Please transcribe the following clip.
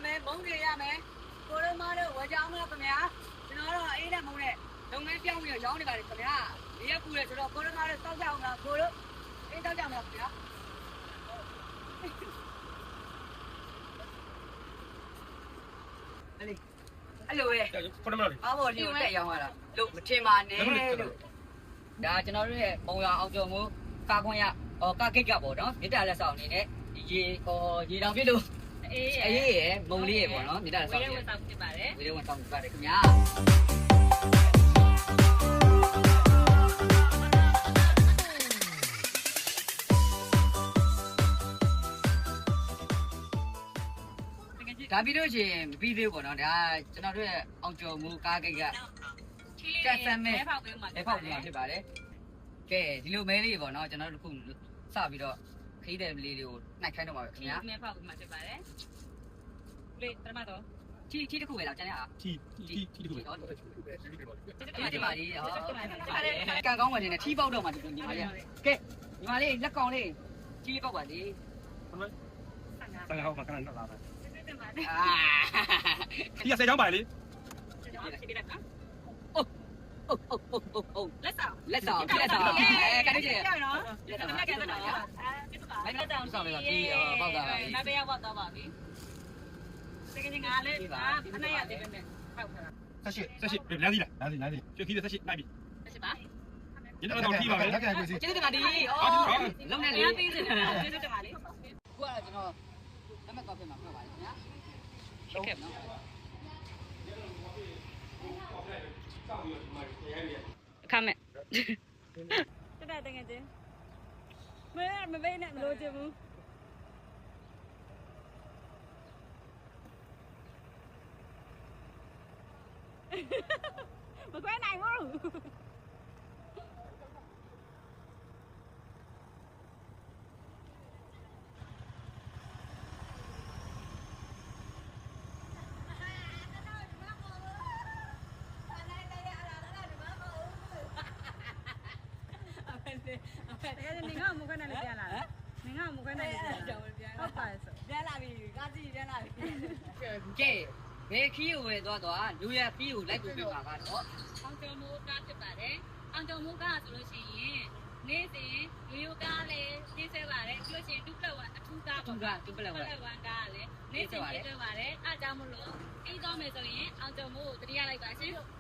မယ်မုန်းတွေရမယ်ကိုတို့မတို့ဝကြောင်းမလို့ခင်ဗျာကျွန်တော်တို့အေးတဲ့မုန်းနဲ့လုပ်ငန်းပြောင်းပြီးရောင်းနေပါတယ်ခင်ဗျာဒီရက်ပူတယ်ဆိုတော့ကိုတို့မတို့တောက်ကြအောင်လားကိုတို့အေးတောက်ကြမလားခင်ဗျာအဲ့လိုပဲခုနမလို့အားပေါ်ဒီကိုတက်ရောင်းရတာလို့မထင်ပါနဲ့လို့ဒါကျွန်တော်တို့ရဲ့ပုံရအောင်ကြုံမှုကာခွင့်ရကာကိတ်ကပေါ့နော်မြစ်တာလက်ဆောင်အနေနဲ့ဒီရေတောင်ပြလို့အေးရယ်မုံလေးရယ်ပေါ့နော်မြစ်တာလက်ဆောင်ဝင်ဆောင်ဖြစ်ပါတယ်ဝေးဝင်ဆောင်ဖြစ်ပါတယ်ခင်ဗျာဒါပြီးလို့ရှိရင်ပြီးသေးပေါ့နော်ဒါကျွန်တော်တို့ရဲ့အောင်ကျော်မှုကားကိတ်ကတက်ဆမ်းမဲ့ဖောက်ပေးမှာဖြစ်ပါတယ်ကဲဒီလိုမဲလေးပေါ့နော်ကျွန်တော်တို့ခုစပြီးတော့ခီးတဲ့လေးတွေကိုနှိုက်ခိုင်းတော့ပါပဲခင်ဗျာမဲဖောက်ပေးမှာဖြစ်ပါတယ်လေတမတော်ထီတစ်ခုပဲလားကျန်ရအောင်ထီတစ်ခုပဲဒီပါဒီကန်ကောင်းဝင်နေထီပေါက်တော့မှဒီညီမလေးကဲညီမလေးလက်ကောင်လေးထီပေါက်ပါလေဆန်ဟောမှာကန်တော့လာတယ်အာဒီကစေချောင်းပါလေလက်ဆောင်ကန်နေချင်ရနော်လက်ဆောင်ကဲတော့အဲ့ဒါတောင်ဆောင်လေးကဒီပေါက်တာပါမပေးရပေါက်တော့ပါပြီတကယ်ကြီးငါလေးခဏရသေးတယ်ဖောက်ထားတာဆက်လမ်းစီလားကျွေးခီးတဲ့ဆက်လိုက်ပြီဆက်ပါဒီတော့ထီပါပဲကျေးဇူးတင်ပါဒီလုံးနဲ့လေပေးစင်တာကျေးဇူးတင်ပါလေခုကတော့ကျွန်တော်လက်မှတ်ကောက်ပြမှာပြပါလိမ့်ခင်ဗျာဟုတ်ကဲ့နော်အခမဲ့တက်တငယ်ချင်းမပေးနဲ့မလို့ချင်ဘူးမကွဲနိုင်ဘူးတကယ်နေငါ့မခွဲနိုင်လို့ပြန်လာတယ်။နေငါ့မခွဲနိုင်လို့ပြန်လာ။ဟုတ်ပါရဲ့ဆို။ပြန်လာပြီကားကြည့်ပြန်လာပြီကဲဘယ်ခီးကိုဝယ်သွားလူရခီးကိုလိုက်ပြပါကတော့အောင်ကျော်မိုးကားဖြစ်ပါတယ်။အောင်ကျော်မိုးကားဆိုလို့ရှိရင်နေ့စဉ်ရိုးကားလည်းရှင်းဆဲပါတယ်။ပြီးလို့ရှိရင်2+1အထူးကားပေါ့။2+1ကားလည်းနေ့စဉ်ရေးသွင်းပါတယ်။အားကြောင့်မလို့ပြီးသွားမယ်ဆိုရင်အောင်ကျော်မိုးကိုတတိယလိုက်ပါရှင်။